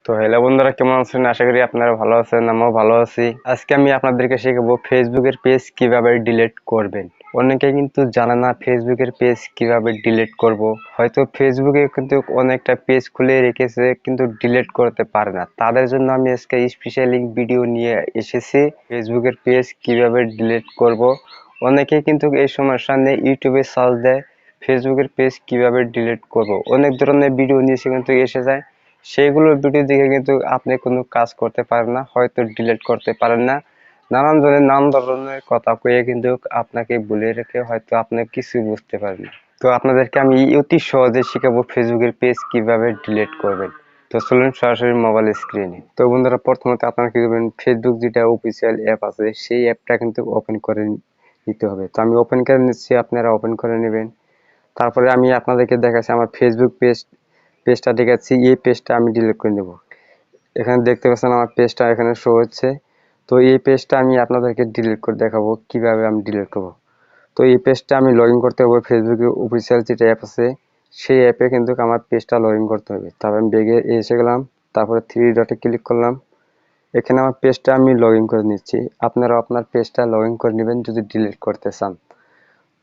তো হ্যালো বন্ধুরা, কেমন আছেন? আশা করি আপনারা ভালো আছেন, আমিও ভালো আছি। আজকে আমি আপনাদেরকে শেখাবো ফেসবুকের পেজ কিভাবে ডিলিট করবেন। অনেকে কিন্তু জানে না ফেসবুকের পেজ কিভাবে ডিলিট করব। হয়তো ফেসবুকে কিন্তু অনেকটা পেজ খুলে রেখেছে কিন্তু ডিলিট করতে পারে না। তাদের জন্য আমি আজকে স্পেশালি ভিডিও নিয়ে এসেছি ফেসবুকের পেজ কিভাবে ডিলিট করব। অনেকে কিন্তু এই সমস্যা নিয়ে ইউটিউবে সার্চ দেয় ফেসবুকের পেজ কিভাবে ডিলিট করব। অনেক ধরনের ভিডিও নিয়ে সে কিন্তু এসে যায়, সেইগুলোর ভিডিও দেখে কিন্তু আপনি কোনো কাজ করতে পারেন না, হয়তো ডিলিট করতে পারেন না। নানান ধরনের কথা কয়ে কিন্তু আপনাকে বলে রেখে হয়তো আপনি কিছু বুঝতে পারেন না। তো আপনাদেরকে আমি অতি সহজে শিখাবো ফেসবুকের পেজ কিভাবে ডিলিট করবেন। তো চলুন সরাসরি মোবাইল স্ক্রিনে। তো বন্ধুরা, প্রথমত আপনারা কি করবেন, ফেসবুক যেটা অফিসিয়াল অ্যাপ আছে সেই অ্যাপটা কিন্তু ওপেন করে নিতে হবে। তো আমি ওপেন করে নিচ্ছি, আপনারা ওপেন করে নেবেন। তারপরে আমি আপনাদেরকে দেখাচ্ছি আমার ফেসবুক পেজটা দেখাচ্ছি, এই পেজটা আমি ডিলিট করে নেব। এখানে দেখতে পাচ্ছেন আমার পেজটা এখানে শো হচ্ছে। তো এই পেজটা আমি আপনাদেরকে ডিলিট করে দেখাবো কিভাবে আমি ডিলিট করব। তো এই পেজটা আমি লগ ইন করতে হবে ফেসবুকে অফিসিয়াল যেটা অ্যাপ আছে সেই অ্যাপে কিন্তু আমার পেজটা লগ ইন করতে হবে। তারপর আমি ব্যাগে এসে গেলাম, তারপরে থ্রি ডটে ক্লিক করলাম। এখানে আমার পেজটা আমি লগ ইন করে নিচ্ছি, আপনারা আপনার পেজটা লগ ইন করে নেবেন যদি ডিলিট করতে চান।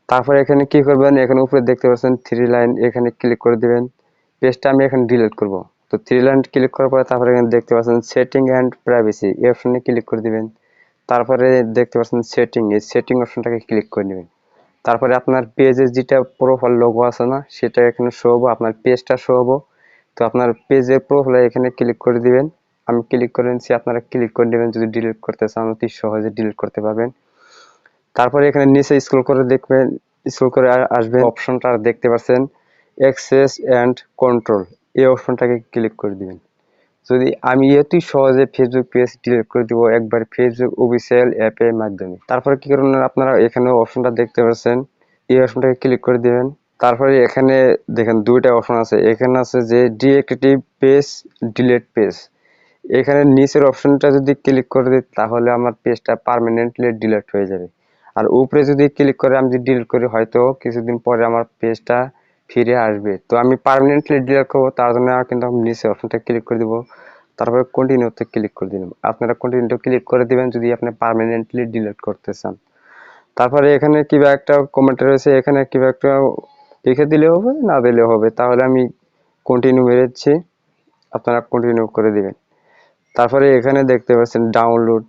তারপরে এখানে কি করবেন, এখানে উপরে দেখতে পাচ্ছেন থ্রি লাইন, এখানে ক্লিক করে দিবেন। পেজটা আমি এখন ডিলিট করব। তো থ্রি লাইন ক্লিক করার পরে তারপরে এখানে দেখতে পাচ্ছেন সেটিং অ্যান্ড প্রাইভেসি, এই অপশনে ক্লিক করে দিবেন। তারপরে দেখতে পাচ্ছেন সেটিং, এই সেটিং অপশনটাকে ক্লিক করে নেবেন। তারপরে আপনার পেজের যেটা প্রোফাইল লোগো আছে না, সেটা এখানে শো হবো, আপনার পেজটা শো হবো। তো আপনার পেজের প্রোফাইলে এখানে ক্লিক করে দিবেন। আমি ক্লিক করে নিচ্ছি, আপনারা ক্লিক করে নেবেন যদি ডিলিট করতে চান, অতি সহজে ডিলিট করতে পারবেন। তারপরে এখানে নিচে স্ক্রল করে দেখবেন, স্ক্রল করে আসবেন, অপশনটা দেখতে পাচ্ছেন অ্যাক্সেস অ্যান্ড কন্ট্রোল, এই অপশনটাকে ক্লিক করে দিবেন। যদি আমি অতি সহজে ফেসবুক পেজ ডিলিট করে দিব একবার ফেসবুক অফিসিয়াল অ্যাপের মাধ্যমে। তারপরে কি করবেন, আপনারা এখানে অপশনটা দেখতে পাচ্ছেন, এই অপশনটাকে ক্লিক করে দিবেন। তারপরে এখানে দেখেন দুইটা অপশন আছে, এখানে আছে যে ডিএক্টিভ পেজ, ডিলিট পেজ। এখানে নিচের অপশনটা যদি ক্লিক করে দিই তাহলে আমার পেজটা পার্মানেন্টলি ডিলিট হয়ে যাবে। আর উপরে যদি ক্লিক করে আমি যদি ডিলিট করি হয়তো কিছুদিন পরে আমার পেজটা ফিরে আসবে। তো আমি পার্মানেন্টলি ডিলিট করবো, তার জন্য কিন্তু আমি নিচে অপশনটা ক্লিক করে দিব, তারপরে কন্টিনিউতে ক্লিক করে দিলাম। আপনারা কন্টিনিউতে ক্লিক করে দিবেন যদি আপনি পার্মানেন্টলি ডিলিট করতে চান। তারপরে এখানে কিবা একটা কমেন্ট রয়েছে, এখানে কিবা একটা লিখে দিলে হবে, না দিলেও হবে। তাহলে আমি কন্টিনিউ মেরেছি, আপনারা কন্টিনিউ করে দিবেন। তারপরে এখানে দেখতে পাচ্ছেন ডাউনলোড,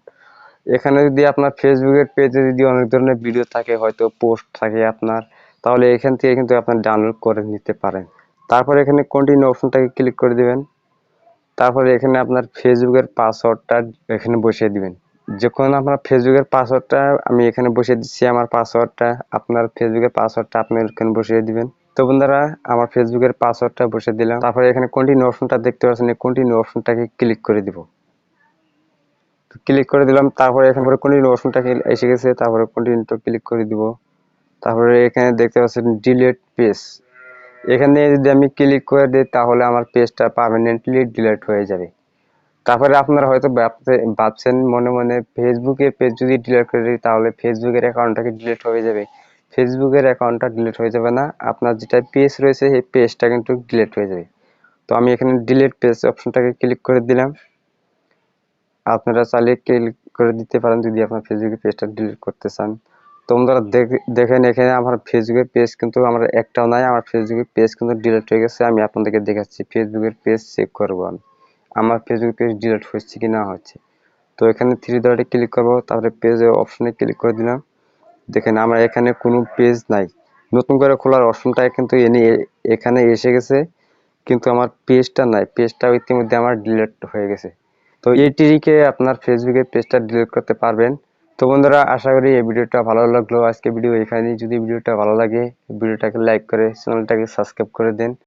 এখানে যদি আপনার ফেসবুকের পেজে যদি অনেক ধরনের ভিডিও থাকে, হয়তো পোস্ট থাকে আপনার, তাহলে এখান থেকে কিন্তু আপনার ডাউনলোড করে নিতে পারেন। তারপরে এখানে কন্টিনিউ অপশনটাকে ক্লিক করে দিবেন। তারপরে এখানে আপনার ফেসবুকের পাসওয়ার্ডটা এখানে বসিয়ে দিবেন। যখন আপনার ফেসবুকের পাসওয়ার্ডটা আমি এখানে বসিয়ে দিচ্ছি, আমার পাসওয়ার্ডটা, আপনার ফেসবুকের পাসওয়ার্ডটা আপনি এখানে বসিয়ে দিবেন। তো বন্ধুরা, আমার ফেসবুকের পাসওয়ার্ডটা বসিয়ে দিলাম। তারপরে এখানে কন্টিনিউ অপশনটা দেখতে পাচ্ছেন, এই কন্টিনিউ অপশনটাকে ক্লিক করে দিব। ক্লিক করে দিলাম, তারপরে এখানে কন্টিনিউ অপশনটা এসে গেছে, তারপরে কন্টিনিউ ক্লিক করে দিব। তারপরে এখানে দেখতে পাচ্ছেন ডিলিট পেজ, এখানে যদি আমি ক্লিক করে দিই তাহলে আমার পেজটা পার্মানেন্টলি ডিলিট হয়ে যাবে। তারপরে আপনারা হয়তো ভাবছেন মনে মনে ফেসবুকের পেজ যদি ডিলিট করে দিই তাহলে ফেসবুকের অ্যাকাউন্টটাকে ডিলিট হয়ে যাবে। ফেসবুকের অ্যাকাউন্টটা ডিলিট হয়ে যাবে না, আপনার যেটা পেজ রয়েছে সেই পেজটা কিন্তু ডিলিট হয়ে যাবে। তো আমি এখানে ডিলিট পেজ অপশনটাকে ক্লিক করে দিলাম, আপনারা চাইলে ক্লিক করে দিতে পারেন যদি আপনার ফেসবুকের পেজটা ডিলিট করতে চান। তোমরা দেখেন এখানে আমার ফেসবুকের পেজ কিন্তু আমার একটাও নাই, আমার ফেসবুকের পেজ কিন্তু ডিলিট হয়ে গেছে। আমি আপনাদেরকে দেখাচ্ছি, ফেসবুকের পেজ চেক করবো আমি, আমার ফেসবুক পেজ ডিলিট হচ্ছে কি না হচ্ছে। তো এখানে থ্রি ডটে ক্লিক করবো, তারপরে পেজের অপশনে ক্লিক করে দিলাম। দেখেন আমার এখানে কোনো পেজ নাই, নতুন করে খোলার অপশনটা কিন্তু এখানে এসে গেছে, কিন্তু আমার পেজটা নাই, পেজটা ইতিমধ্যে আমার ডিলিট হয়ে গেছে। তো এই ট্রিকে আপনার ফেসবুকের পেজটা ডিলিট করতে পারবেন। তো বন্ধুরা, আশা করি এই ভিডিওটা ভালো লাগলো। আজকে ভিডিও এখানেই, যদি ভিডিওটা ভালো লাগে ভিডিওটাকে লাইক করে চ্যানেলটাকে সাবস্ক্রাইব করে দেন।